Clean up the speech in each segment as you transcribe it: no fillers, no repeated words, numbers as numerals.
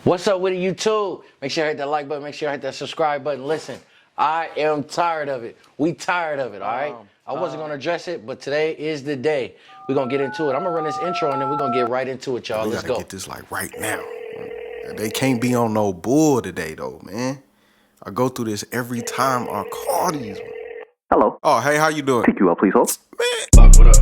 What's up with it, YouTube? Make sure you hit that like button. Make sure you hit that subscribe button. Listen, I am tired of it. We tired of it, all right? I wasn't going to address it, but today is the day. We're going to get into it. I'm going to run this intro, and then we're going to get right into it, y'all. Let's go. We gotta get this like right now. They can't be on no bull today, though, man. I go through this every time I call these. Hello. Oh, hey, how you doing? TQL, please hold. Man, what up?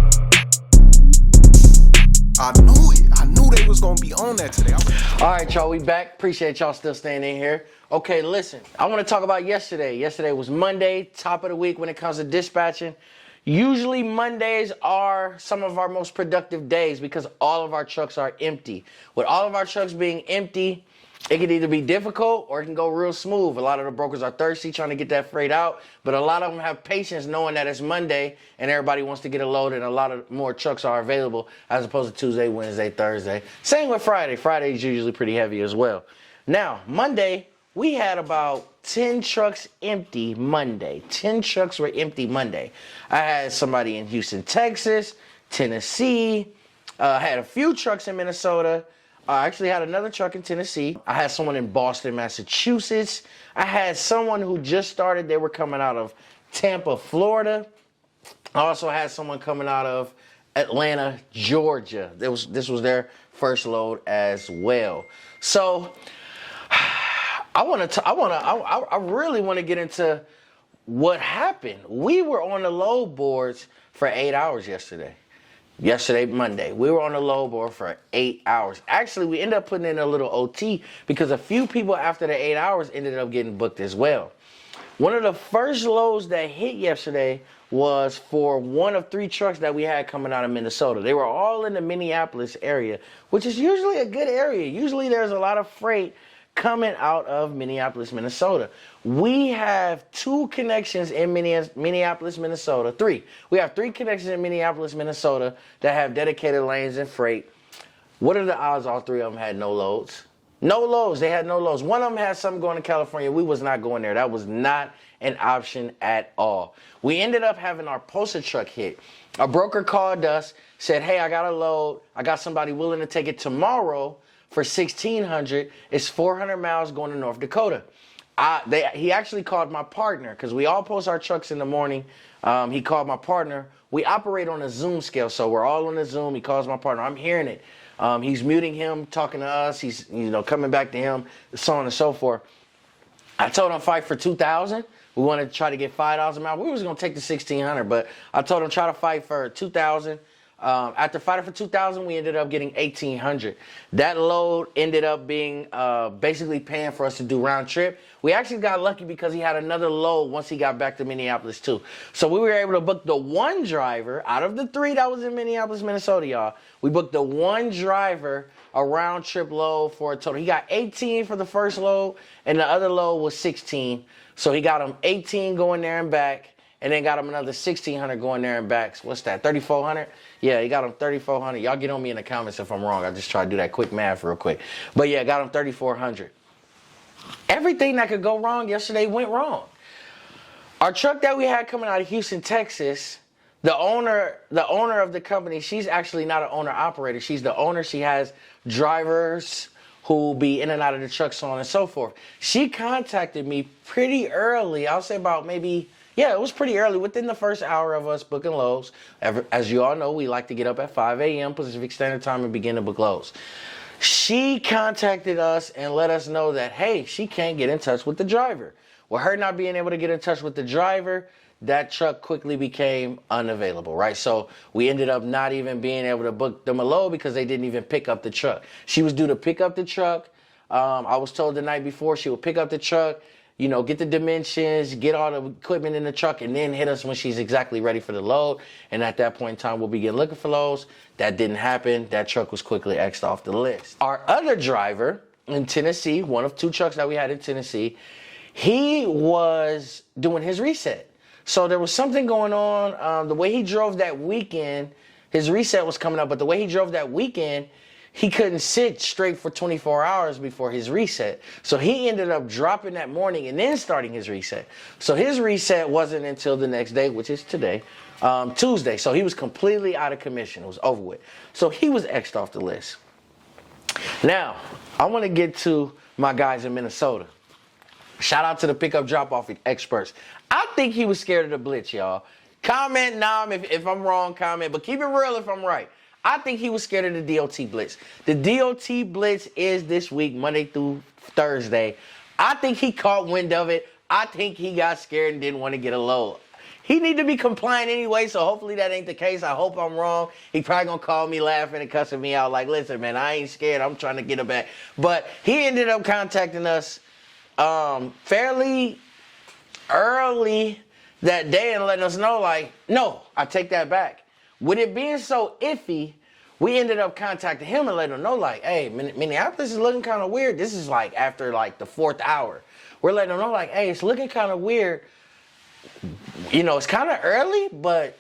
I knew it. I knew they was gonna be on that today. All right, y'all, we back. Appreciate y'all still staying in here. Okay, listen, I want to talk about yesterday. Yesterday was Monday, top of the week when it comes to dispatching. Usually Mondays are some of our most productive days because all of our trucks are empty. With all of our trucks being empty, it can either be difficult or it can go real smooth. A lot of the brokers are thirsty trying to get that freight out, but a lot of them have patience knowing that it's Monday and everybody wants to get it loaded and a lot of more trucks are available as opposed to Tuesday, Wednesday, Thursday. Same with Friday. Friday is usually pretty heavy as well. Now, Monday, we had about 10 trucks empty Monday. 10 trucks were empty Monday. I had somebody in Houston, Texas, Tennessee. I had a few trucks in Minnesota. I actually had another truck in Tennessee. I had someone in Boston, Massachusetts. I had someone who just started. They were coming out of Tampa, Florida. I also had someone coming out of Atlanta, Georgia. This was their first load as well. So I really want to get into what happened. We were on the load boards for 8 hours yesterday. Yesterday, Monday, we were on the load board for 8 hours. Actually, we ended up putting in a little OT because a few people after the 8 hours ended up getting booked as well. One of the first loads that hit yesterday was for one of 3 trucks that we had coming out of Minnesota. They were all in the Minneapolis area, which is usually a good area. Usually there's a lot of freight coming out of Minneapolis, Minnesota. We have 2 connections in Minneapolis, Minnesota. 3. We have 3 connections in Minneapolis, Minnesota that have dedicated lanes and freight. What are the odds all 3 of them had no loads? No loads. They had no loads. One of them had something going to California. We was not going there. That was not an option at all. We ended up having our poster truck hit. A broker called us, said, hey, I got a load. I got somebody willing to take it tomorrow for $1,600. It's 400 miles going to North Dakota. He actually called my partner because we all post our trucks in the morning. He called my partner. We operate on a Zoom scale, so we're all on the Zoom. He calls my partner. I'm hearing it. He's muting him, talking to us. He's coming back to him, so on and so forth. I told him fight for $2,000. We wanted to try to get $5 a mile. We was gonna take the $1,600, but I told him try to fight for $2,000. After fighting for $2,000, we ended up getting $1,800. That load ended up being basically paying for us to do round trip. We actually got lucky because he had another load once he got back to Minneapolis too. So we were able to book the 1 driver out of the 3 that was in Minneapolis, Minnesota, y'all. We booked the 1 driver a round trip load for a total. He got 18 for the first load, and the other load was 16. So he got him 18 going there and back. And then got him another 1,600 going there and back. What's that, 3,400? Yeah, he got him 3,400. Y'all get on me in the comments if I'm wrong. I just try to do that quick math real quick. But yeah, got him 3,400. Everything that could go wrong yesterday went wrong. Our truck that we had coming out of Houston, Texas, the owner of the company, she's actually not an owner-operator. She's the owner. She has drivers who be in and out of the truck, so on and so forth. She contacted me pretty early. I'll say about maybe... Yeah, it was pretty early, within the first hour of us booking loads. As you all know, we like to get up at 5 a.m. Pacific Standard Time and begin to book loads. She contacted us and let us know that, hey, she can't get in touch with the driver. With her not being able to get in touch with the driver, that truck quickly became unavailable, right? So we ended up not even being able to book them a load because they didn't even pick up the truck. She was due to pick up the truck. I was told the night before she would pick up the truck, get the dimensions, get all the equipment in the truck, and then hit us when she's exactly ready for the load. And at that point in time, we'll begin looking for loads. That didn't happen. That truck was quickly X'd off the list. Our other driver in Tennessee, one of 2 trucks that we had in Tennessee, he was doing his reset. So there was something going on. The way he drove that weekend, his reset was coming up, but the way he drove that weekend, he couldn't sit straight for 24 hours before his reset. So he ended up dropping that morning and then starting his reset. So his reset wasn't until the next day, which is today, Tuesday. So he was completely out of commission. It was over with. So he was X'd off the list. Now, I want to get to my guys in Minnesota. Shout out to the pickup drop-off experts. I think he was scared of the blitz, y'all. Comment now if I'm wrong, comment, but keep it real if I'm right. I think he was scared of the DOT blitz. The DOT blitz is this week, Monday through Thursday. I think he caught wind of it. I think he got scared and didn't want to get a load. He need to be compliant anyway, so hopefully that ain't the case. I hope I'm wrong. He probably gonna call me laughing and cussing me out like, listen, man, I ain't scared. I'm trying to get him back. But he ended up contacting us fairly early that day and letting us know, like, no, I take that back. With it being so iffy, we ended up contacting him and letting him know, like, hey, Minneapolis is looking kind of weird. This is like after like the 4th hour. We're letting him know, like, hey, it's looking kind of weird. You know, it's kind of early, but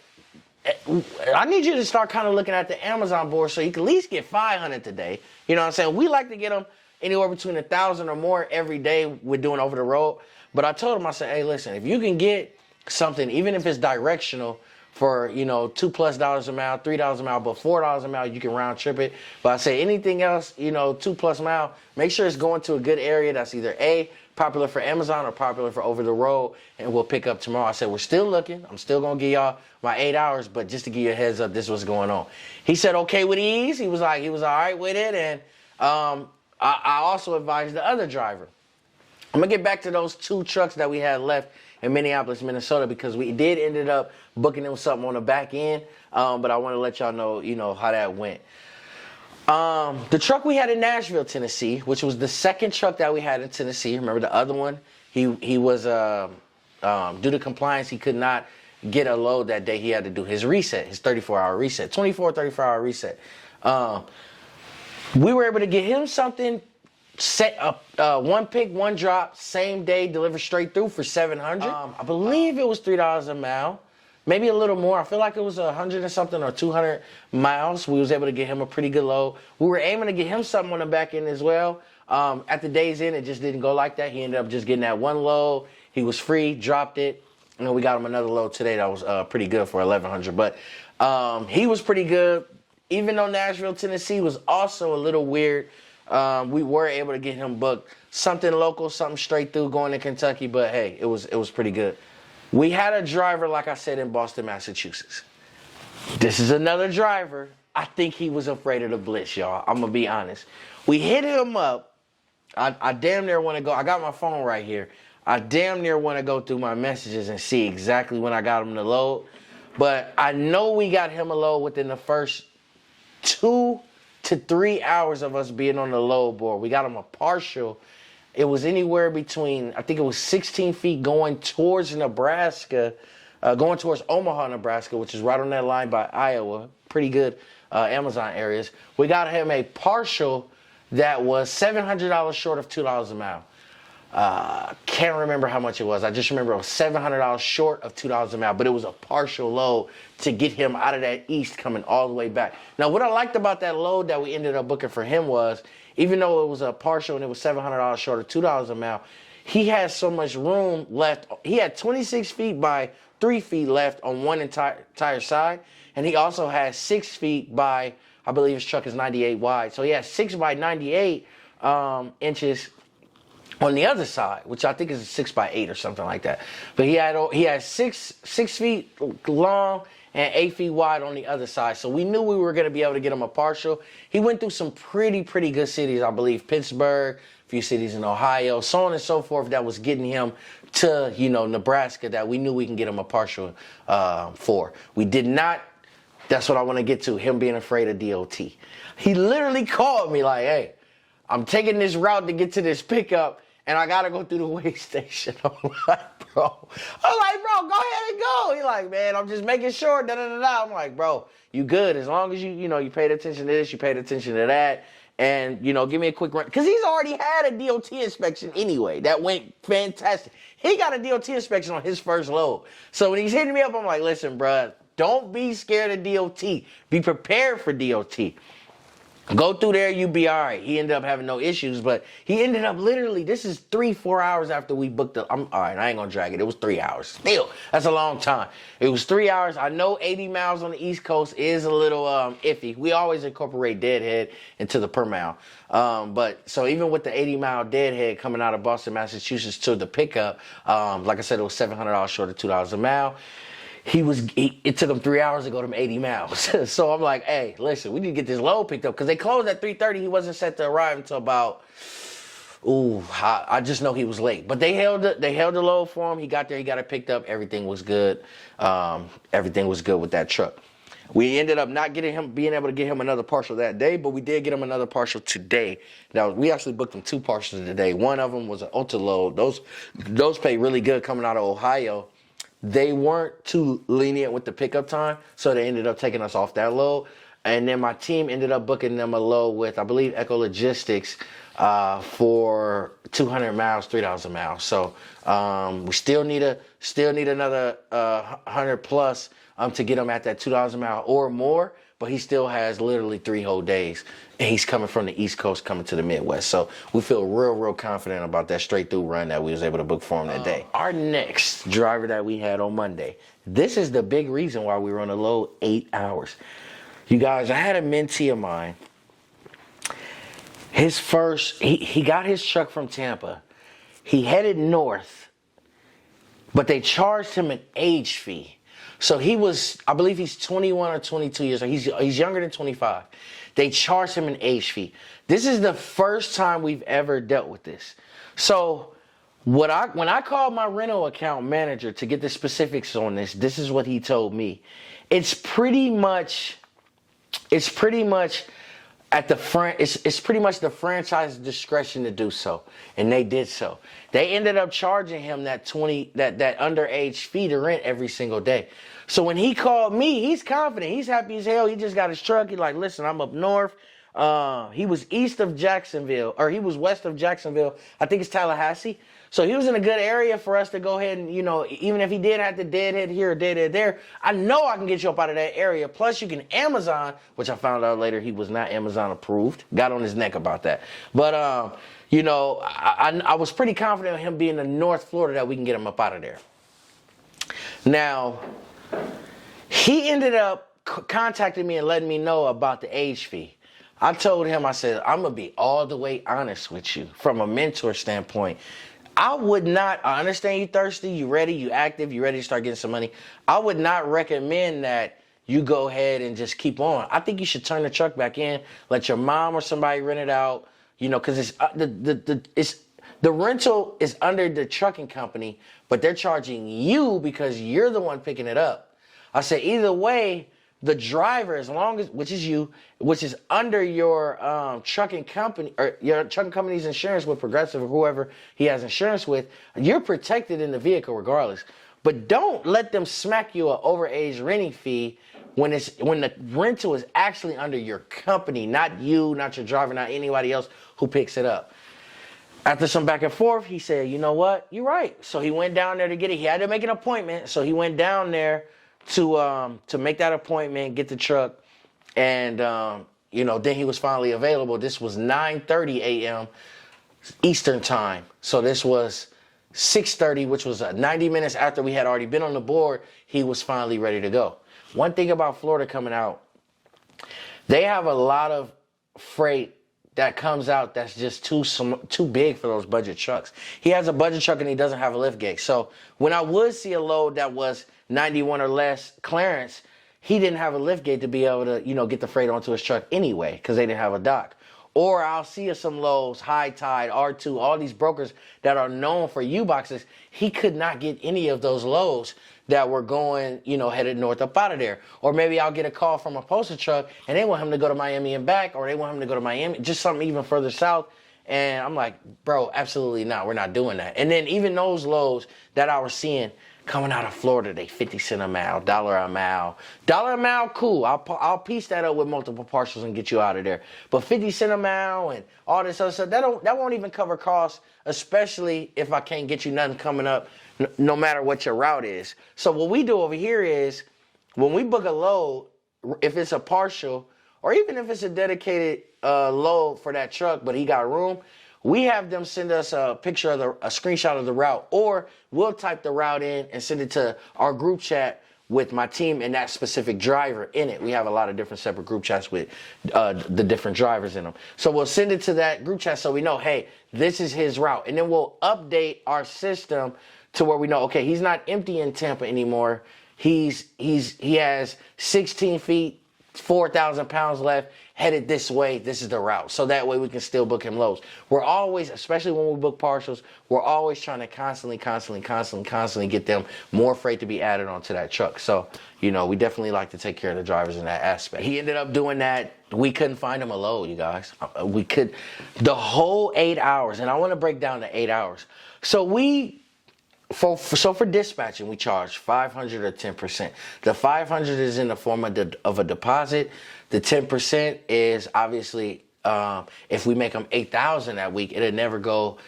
I need you to start kind of looking at the Amazon board so you can at least get 500 today. You know what I'm saying? We like to get them anywhere between 1,000 or more every day we're doing over the road. But I told him, I said, hey, listen, if you can get something, even if it's directional, for, you know, $2+ a mile, $3 a mile, but $4 a mile, you can round trip it. But I say anything else, you know, $2+ mile, make sure it's going to a good area that's either A, popular for Amazon or popular for over the road, and we'll pick up tomorrow. I said, we're still looking. I'm still going to give y'all my 8 hours, but just to give you a heads up, this is what's going on. He said, okay with ease. He was all right with it. And I also advised the other driver. I'm going to get back to those 2 trucks that we had left in Minneapolis, Minnesota, because we did ended up booking them something on the back end. But I want to let y'all know, you know, how that went. The truck we had in Nashville, Tennessee, which was the second truck that we had in Tennessee. Remember the other one? He was, due to compliance, he could not get a load that day. He had to do his reset, his 34-hour reset, 34-hour reset. We were able to get him something set up, 1 pick, 1 drop, same day, delivered straight through for $700. I believe it was $3 a mile, maybe a little more. I feel like it was 100 and something or 200 miles. We was able to get him a pretty good load. We were aiming to get him something on the back end as well. At the day's end, it just didn't go like that. He ended up just getting that 1 load. He was free, dropped it, and we got him another load today that was pretty good for $1,100. But he was pretty good. Even though Nashville, Tennessee was also a little weird, we were able to get him booked. Something local, something straight through going to Kentucky, but hey, it was pretty good. We had a driver, like I said, in Boston, Massachusetts. This is another driver. I think he was afraid of the blitz, y'all. I'm going to be honest. We hit him up. I damn near want to go. I got my phone right here. I damn near want to go through my messages and see exactly when I got him to load. But I know we got him a load within the first 2 to 3 hours of us being on the load board. We got him a partial. It was anywhere between, I think it was 16 feet going towards Nebraska, going towards Omaha, Nebraska, which is right on that line by Iowa. Pretty good Amazon areas. We got him a partial that was $700 short of $2 a mile. Can't remember how much it was. I just remember it was $700 short of $2 a mile, but it was a partial load to get him out of that east coming all the way back. Now, what I liked about that load that we ended up booking for him was, even though it was a partial and it was $700 short of $2 a mile, he had so much room left. He had 26 feet by 3 feet left on one entire side, and he also had 6 feet by, I believe his truck is 98 wide, so he had 6 by 98 inches on the other side, which I think is a 6 by 8 or something like that. But he had six feet long and 8 feet wide on the other side. So we knew we were going to be able to get him a partial. He went through some pretty good cities, I believe. Pittsburgh, a few cities in Ohio, so on and so forth, that was getting him to, you know, Nebraska, that we knew we can get him a partial for. We did not. That's what I want to get to, him being afraid of DOT. He literally called me like, hey, I'm taking this route to get to this pickup, and I got to go through the weigh station. I'm like, bro, go ahead and go. He's like, man, I'm just making sure, da-da-da-da. I'm like, bro, you good. As long as you paid attention to this, you paid attention to that, and, you know, give me a quick run. Because he's already had a DOT inspection anyway. That went fantastic. He got a DOT inspection on his first load. So when he's hitting me up, I'm like, listen, bro, don't be scared of DOT. Be prepared for DOT. Go through there, you be all right. He ended up having no issues, but he ended up literally, this is 3-4 hours after we booked I'm all right, I ain't gonna drag it. It was 3 hours. Still, that's a long time. It was 3 hours. I know 80 miles on the East Coast is a little iffy. We always incorporate deadhead into the per mile. But so even with the 80-mile deadhead coming out of Boston, Massachusetts to the pickup, like I said, it was $700 short of $2 a mile. It took him 3 hours to go them 80 miles. So I'm like, hey, listen, we need to get this load picked up because they closed at 3:30. He wasn't set to arrive until about, I just know he was late. But they held the load for him. He got there, he got it picked up. Everything was good. Everything was good with that truck. We ended up not being able to get him another partial that day, but we did get him another partial today. Now, we actually booked him 2 partials today. One of them was an ultra load. Those pay really good coming out of Ohio. They weren't too lenient with the pickup time, so they ended up taking us off that load. And then my team ended up booking them a load with, I believe, Echo Logistics for 200 miles, $3 a mile. So we still need another 100 plus to get him at that $2 a mile or more. But he still has literally 3 whole days. And he's coming from the East Coast, coming to the Midwest. So we feel real confident about that straight through run that we was able to book for him that day. Our next driver that we had on Monday, this is the big reason why we were on the load 8 hours. You guys, I had a mentee of mine. He got his truck from Tampa. He headed north, but they charged him an age fee. So I believe he's 21 or 22 years old. He's younger than 25. They charged him an age fee. This is the first time we've ever dealt with this. So when I called my rental account manager to get the specifics on this is what he told me. It's pretty much at the front, it's pretty much the franchise's discretion to do so, and they did so. They ended up charging him that underage fee to rent every single day. So when he called me, he's confident, he's happy as hell. He just got his truck. He's like, listen, I'm up north. He was east of Jacksonville, or he was west of Jacksonville. I think it's Tallahassee. So he was in a good area for us to go ahead and, even if he did have to deadhead here or deadhead there, I know I can get you up out of that area. Plus, you can Amazon, which I found out later he was not Amazon approved. Got on his neck about that. But, I was pretty confident in him being in North Florida that we can get him up out of there. Now, he ended up contacting me and letting me know about the age fee. I told him, I said, I'm going to be all the way honest with you from a mentor standpoint. I understand you thirsty, you ready, you active, you ready to start getting some money. I would not recommend that you go ahead and just keep on. I think you should turn the truck back in, let your mom or somebody rent it out, because it's the rental is under the trucking company, but they're charging you because you're the one picking it up. I said, either way, the driver, which is under your trucking company or your trucking company's insurance with Progressive or whoever he has insurance with, you're protected in the vehicle regardless. But don't let them smack you an overage renting fee when the rental is actually under your company, not you, not your driver, not anybody else who picks it up. After some back and forth, he said, you know what? You're right. So he went down there to get it. He had to make an appointment. So he went down there to make that appointment, get the truck, and then he was finally available. This was 9:30 a.m. Eastern time. So this was 6:30, which was 90 minutes after we had already been on the board. He was finally ready to go. One thing about Florida coming out, they have a lot of freight that comes out that's just too big for those budget trucks. He has a budget truck and he doesn't have a lift gate. So when I would see a load that was 91 or less clearance, he didn't have a lift gate to be able to, get the freight onto his truck anyway, because they didn't have a dock. Or I'll see some lows, High Tide, R2, all these brokers that are known for U-boxes. He could not get any of those loads that were going, headed north up out of there. Or maybe I'll get a call from a postal truck and they want him to go to Miami and back, or they want him to go to Miami, just something even further south. And I'm like, bro, absolutely not. We're not doing that. And then even those loads that I was seeing coming out of Florida, they 50 cents a mile, $1 a mile. $1 a mile, cool. I'll piece that up with multiple parcels and get you out of there. But 50 cents a mile and all this other stuff, that won't even cover costs, especially if I can't get you nothing coming up, no matter what your route is. So what we do over here is, when we book a load, if it's a partial or even if it's a dedicated load for that truck, but he got room, we have them send us a picture of a screenshot of the route, or we'll type the route in and send it to our group chat with my team and that specific driver in it. We have a lot of different separate group chats with the different drivers in them. So we'll send it to that group chat so we know, hey, this is his route. And then we'll update our system to where we know, okay, he's not empty in Tampa anymore. He has 16 feet, 4,000 pounds left, headed this way. This is the route. So that way we can still book him loads. We're always, especially when we book partials, we're always trying to constantly get them more freight to be added onto that truck. So, you know, we definitely like to take care of the drivers in that aspect. He ended up doing that. We couldn't find him a load, you guys. The whole 8 hours, and I want to break down the 8 hours. So for dispatching, we charge 500 or 10%. The 500 is in the form of a deposit. The 10% is obviously if we make them 8,000 that week, it'll never go.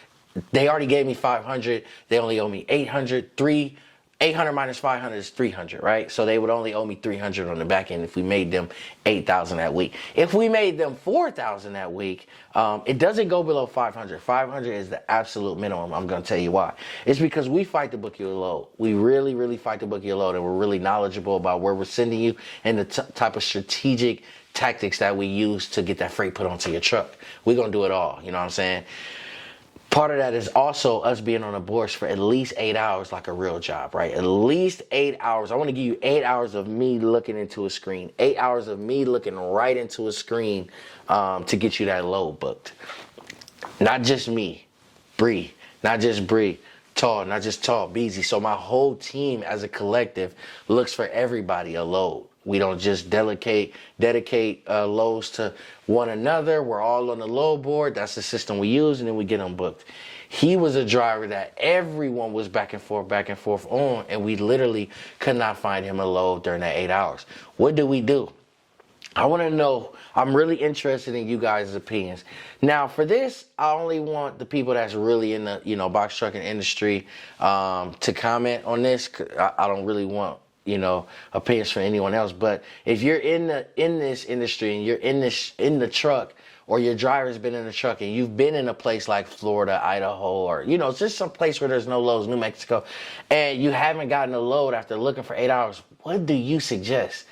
They already gave me 500. They only owe me 800. 800 minus 500 is 300, right? So they would only owe me 300 on the back end if we made them 8,000 that week. If we made them 4,000 that week, it doesn't go below 500. 500 is the absolute minimum. I'm going to tell you why. It's because we fight to book you a load. We really, really fight to book you a load, and we're really knowledgeable about where we're sending you and the type of strategic tactics that we use to get that freight put onto your truck. We're going to do it all. You know what I'm saying? Part of that is also us being on the boards for at least 8 hours like a real job, right? At least 8 hours. I want to give you 8 hours of me looking into a screen. 8 hours of me looking right into a screen to get you that load booked. Not just me, Bree. Not just Bree. Tall, not just Tall, Beezy. So my whole team as a collective looks for everybody a load. We don't just dedicate loads to one another. We're all on the load board. That's the system we use, and then we get them booked. He was a driver that everyone was back and forth on, and we literally could not find him a load during that 8 hours. What do we do? I want to know. I'm really interested in you guys' opinions. Now, for this, I only want the people that's really in the box trucking industry to comment on this. I don't really want opinions from anyone else. But if you're in this industry and you're in the truck, or your driver's been in the truck and you've been in a place like Florida, Idaho, or just some place where there's no loads, New Mexico, and you haven't gotten a load after looking for 8 hours, what do you suggest?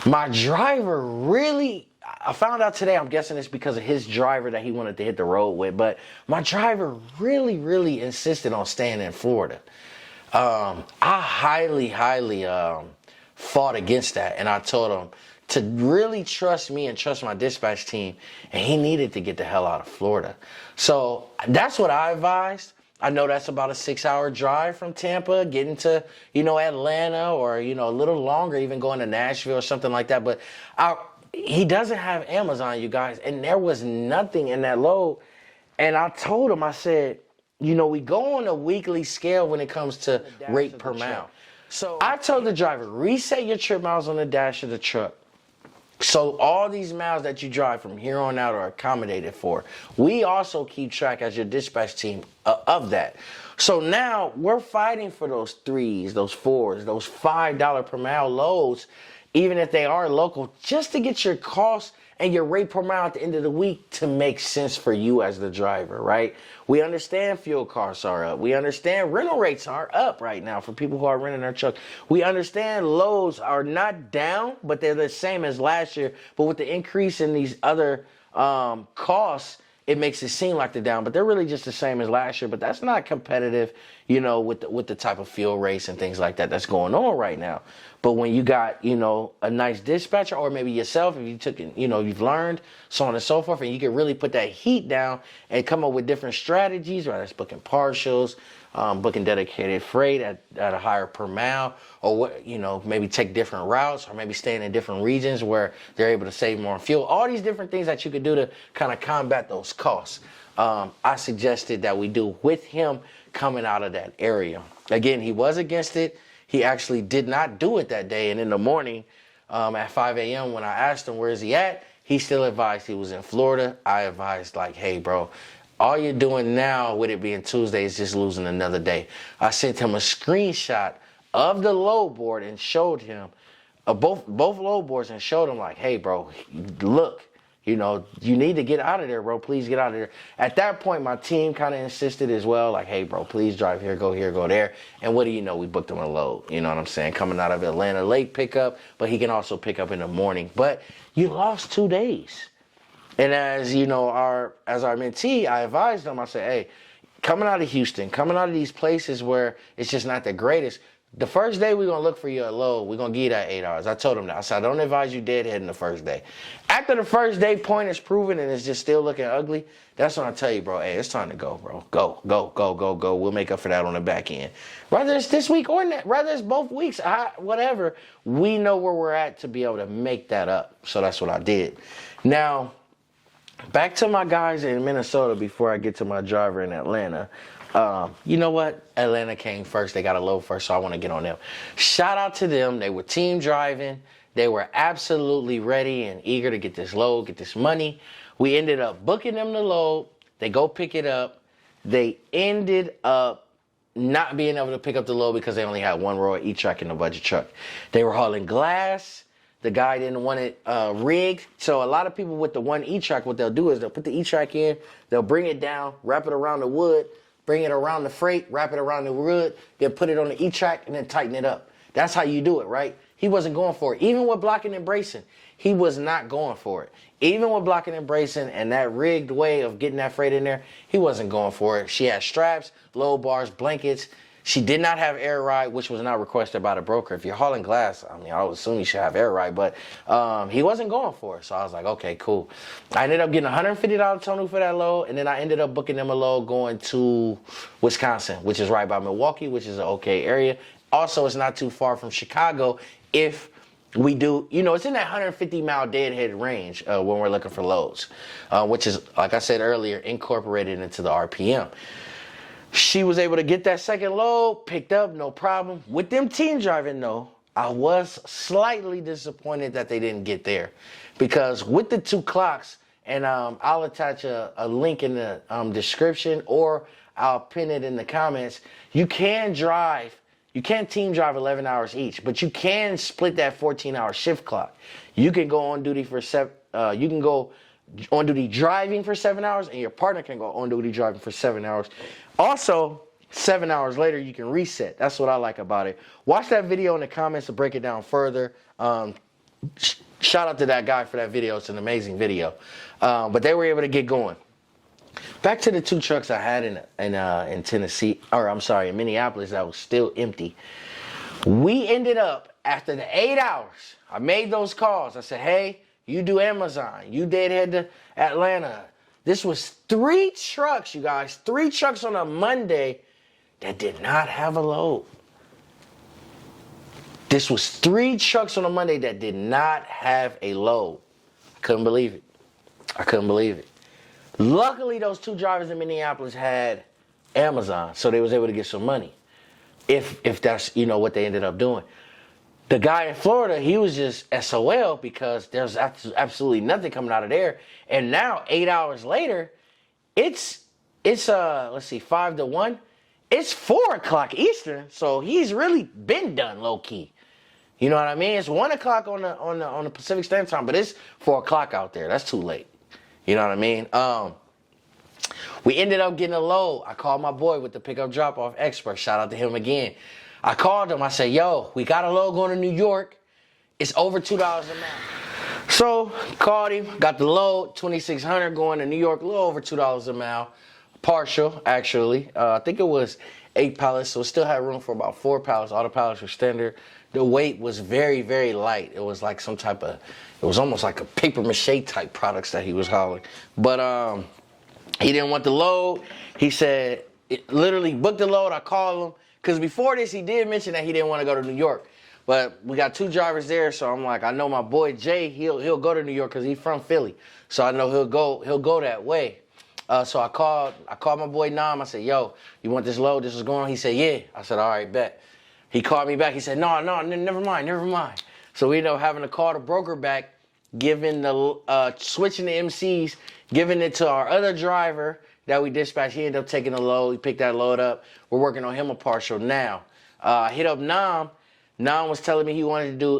My driver really, I found out today, I'm guessing it's because of his driver that he wanted to hit the road with, but my driver really, really insisted on staying in Florida. I highly fought against that, and I told him to really trust me and trust my dispatch team, and he needed to get the hell out of Florida. So that's what I advised. I know that's about a 6-hour drive from Tampa, getting to, Atlanta, or, a little longer, even going to Nashville or something like that. But he doesn't have Amazon, you guys, and there was nothing in that load. And I told him, I said, we go on a weekly scale when it comes to rate per mile. So I told the driver, reset your trip miles on the dash of the truck. So all these miles that you drive from here on out are accommodated for. We also keep track as your dispatch team of that. So now we're fighting for those 3s, those 4s, those $5 per mile loads, even if they are local, just to get your costs and your rate per mile at the end of the week to make sense for you as the driver, right? We understand fuel costs are up. We understand rental rates are up right now for people who are renting their truck. We understand loads are not down, but they're the same as last year. But with the increase in these other costs, it makes it seem like they're down, but they're really just the same as last year. But that's not competitive, with the type of fuel rates and things like that that's going on right now. But when you got, a nice dispatcher, or maybe yourself, if you took it, you've learned, so on and so forth, and you can really put that heat down and come up with different strategies, whether it's booking partials, booking dedicated freight at a higher per mile, or maybe take different routes, or maybe staying in different regions where they're able to save more on fuel. All these different things that you could do to kind of combat those costs. I suggested that we do with him coming out of that area. Again, he was against it. He actually did not do it that day. And in the morning at 5 a.m. when I asked him, where is he at? He still advised he was in Florida. I advised hey, bro, all you're doing now with it being Tuesday is just losing another day. I sent him a screenshot of the load board and showed him both load boards and showed him like, hey, bro, look, you know, you need to get out of there, bro. Please get out of there. At that point, my team kind of insisted as well, like, hey, bro, please drive here, go there. And what do you know? We booked him a load, you know what I'm saying? Coming out of Atlanta late pickup, but he can also pick up in the morning. But you lost 2 days. And as you know, as our mentee, I advised him, I said, hey, coming out of Houston, coming out of these places where it's just not the greatest, the first day we're going to look for you at low, we're going to give you that 8 hours. I told him that. I said, I don't advise you deadheading the first day. After the first day point is proven and it's just still looking ugly, that's when I tell you, bro, hey, it's time to go, bro. Go. We'll make up for that on the back end. Whether it's this week or not, whether it's both weeks, whatever, we know where we're at to be able to make that up. So that's what I did. Now, back to my guys in Minnesota before I get to my driver in Atlanta. You know what? Atlanta came first. They got a load first, so I want to get on them. Shout out to them. They were team driving. They were absolutely ready and eager to get this load, get this money. We ended up booking them the load. They go pick it up. They ended up not being able to pick up the load because they only had one row of E-Track in the budget truck. They were hauling glass. The guy didn't want it rigged. So a lot of people with the one E-Track, what they'll do is they'll put the E-Track in, they'll bring it down, wrap it around the wood, bring it around the freight, wrap it around the wood, then put it on the E-Track and then tighten it up. That's how you do it, right? He wasn't going for it. Even with blocking and bracing, he was not going for it. Even with blocking and bracing and that rigged way of getting that freight in there, he wasn't going for it. She had straps, load bars, blankets. She did not have air ride, which was not requested by the broker. If you're hauling glass, I mean, I would assume you should have air ride, but he wasn't going for it. So I was like, okay, cool. I ended up getting $150 total for that load, and then I ended up booking them a load going to Wisconsin, which is right by Milwaukee, which is an okay area. Also, it's not too far from Chicago if we do, you know, it's in that 150-mile deadhead range when we're looking for loads, which is, like I said earlier, incorporated into the RPM. She was able to get that second load, picked up, no problem. With them team driving, though, I was slightly disappointed that they didn't get there. Because with the 2 clocks, and I'll attach a link in the description or I'll pin it in the comments, you can team drive 11 hours each, but you can split that 14-hour shift clock. You can go on duty for you can go on duty driving for 7 hours, and your partner can go on duty driving for 7 hours. Also, 7 hours later, you can reset. That's what I like about it. Watch that video in the comments to break it down further. Shout out to that guy for that video. It's an amazing video. But they were able to get going. Back to the 2 trucks I had in Tennessee, or I'm sorry, in Minneapolis that was still empty. We ended up, after the 8 hours, I made those calls. I said, hey, you do Amazon. You deadhead to Atlanta. This was 3 trucks, you guys. 3 trucks on a Monday that did not have a load. This was 3 trucks on a Monday that did not have a load. I couldn't believe it. Luckily, those 2 drivers in Minneapolis had Amazon, so they was able to get some money. If that's, you know, what they ended up doing. The guy in Florida, he was just SOL because there's absolutely nothing coming out of there. And now, 8 hours later, it's let's see, 5 to 1. It's 4 o'clock Eastern, so he's really been done low key. You know what I mean? It's 1 o'clock on the Pacific Standard Time, but it's 4 o'clock out there. That's too late. You know what I mean? We ended up getting a load. I called my boy with the pickup drop off expert. Shout out to him again. I called him. I said, yo, we got a load going to New York. It's over $2 a mile. So called him, got the load, 2,600 going to New York, a little over $2 a mile. Partial, actually. I think it was 8 pallets, so it still had room for about 4 pallets. All the pallets were standard. The weight was very, very light. It was like some type of, it was almost like a paper mache type products that he was hauling. But he didn't want the load. He said, literally booked the load. I called him. Because before this, he did mention that he didn't want to go to New York. But we got 2 drivers there, so I'm like, I know my boy Jay, he'll go to New York because he's from Philly. So I know he'll go that way. So I called my boy Nam. I said, yo, you want this load? This is going on? He said, yeah. I said, all right, bet. He called me back. He said, no, never mind. So we ended up having to call the broker back, switching the MCs, giving it to our other driver that we dispatched. He ended up taking the load. He picked that load up. We're working on him a partial now. Hit up Nam. Nan was telling me he wanted to do,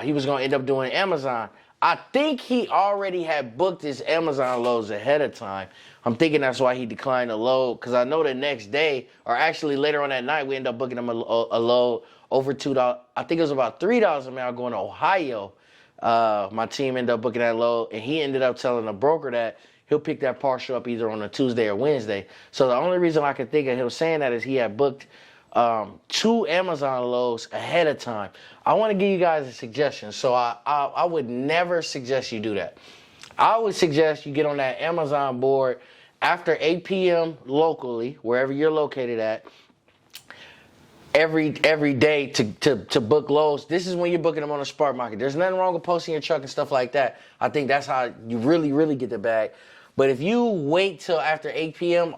he was going to end up doing Amazon. I think he already had booked his Amazon loads ahead of time. I'm thinking that's why he declined the load, because I know the next day, or actually later on that night, we ended up booking him a load over $2. I think it was about $3 a mile going to Ohio. My team ended up booking that load, and he ended up telling the broker that he'll pick that parcel up either on a Tuesday or Wednesday. So the only reason I can think of him saying that is he had booked 2 Amazon loads ahead of time. I want to give you guys a suggestion. So I would never suggest you do that. I would suggest you get on that Amazon board after 8 p.m. locally, wherever you're located at, every day to book loads. This is when you're booking them on the spot market. There's nothing wrong with posting your truck and stuff like that. I think that's how you really get the bag. But if you wait till after 8 p.m.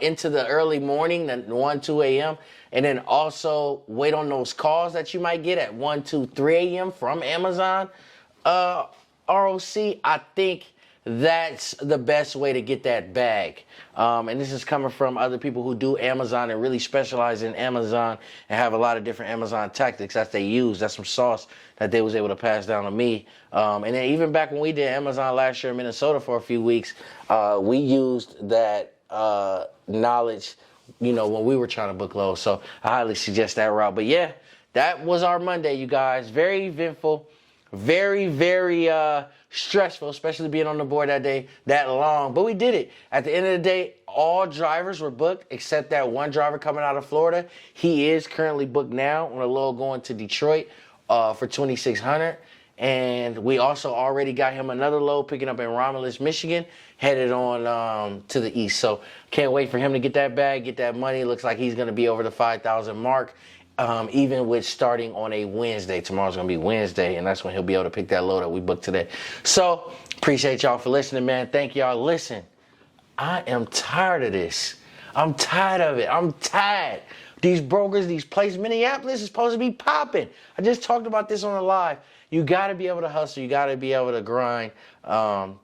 Into the early morning, then 1, 2 a.m., and then also wait on those calls that you might get at 1, 2, 3 a.m. from Amazon ROC, I think that's the best way to get that bag. And this is coming from other people who do Amazon and really specialize in Amazon and have a lot of different Amazon tactics that they use. That's some sauce that they was able to pass down to me. And then even back when we did Amazon last year in Minnesota for a few weeks, we used that knowledge, when we were trying to book loads. So I highly suggest that route. But yeah, that was our Monday, you guys. Very eventful, very stressful, especially being on the board that day that long. But we did it. At the end of the day, all drivers were booked except that one driver coming out of Florida. He is currently booked now on a load going to Detroit for 2,600. And we also already got him another load picking up in Romulus, Michigan, headed on to the east. So can't wait for him to get that bag, get that money. Looks like he's going to be over the 5,000 mark, even with starting on a Wednesday. Tomorrow's going to be Wednesday, and that's when he'll be able to pick that load that we booked today. So appreciate y'all for listening, man. Thank y'all. Listen, I am tired of this. I'm tired of it. I'm tired. These brokers, these places, Minneapolis is supposed to be popping. I just talked about this on the live. You got to be able to hustle. You got to be able to grind.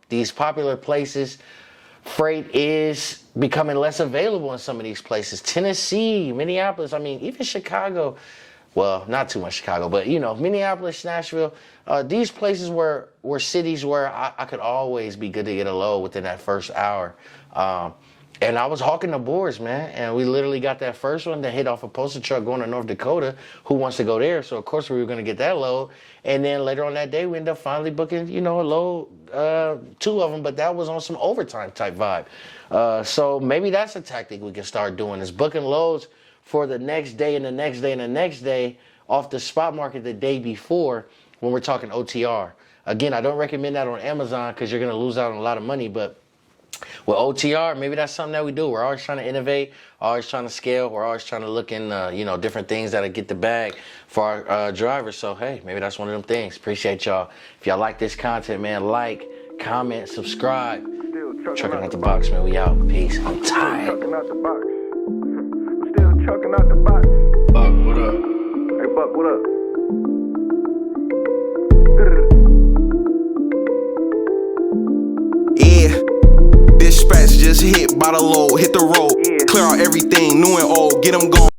These popular places, freight is becoming less available in some of these places. Tennessee, Minneapolis, even Chicago. Well, not too much Chicago, but, Minneapolis, Nashville. These places were cities where I could always be good to get a load within that first hour. And I was hawking the boards, man. And we literally got that first one that hit off a postal truck going to North Dakota. Who wants to go there? So, of course, we were going to get that load. And then later on that day, we ended up finally booking, a load, 2 of them. But that was on some overtime type vibe. So maybe that's a tactic we can start doing, is booking loads for the next day and the next day and the next day off the spot market the day before when we're talking OTR. Again, I don't recommend that on Amazon because you're going to lose out on a lot of money. But with OTR, maybe that's something that we do. We're always trying to innovate, always trying to scale. We're always trying to look in, different things that'll get the bag for our drivers. So, hey, maybe that's one of them things. Appreciate y'all. If y'all like this content, man, like, comment, subscribe. Trucking out the box, man. We out. Peace. I'm tired. Trucking out the box. Still trucking out the box. Buck, what up? Hey, Buck, what up? Yeah. Dispatch just hit by the load, hit the road. Yeah. Clear out everything, new and old, get them going.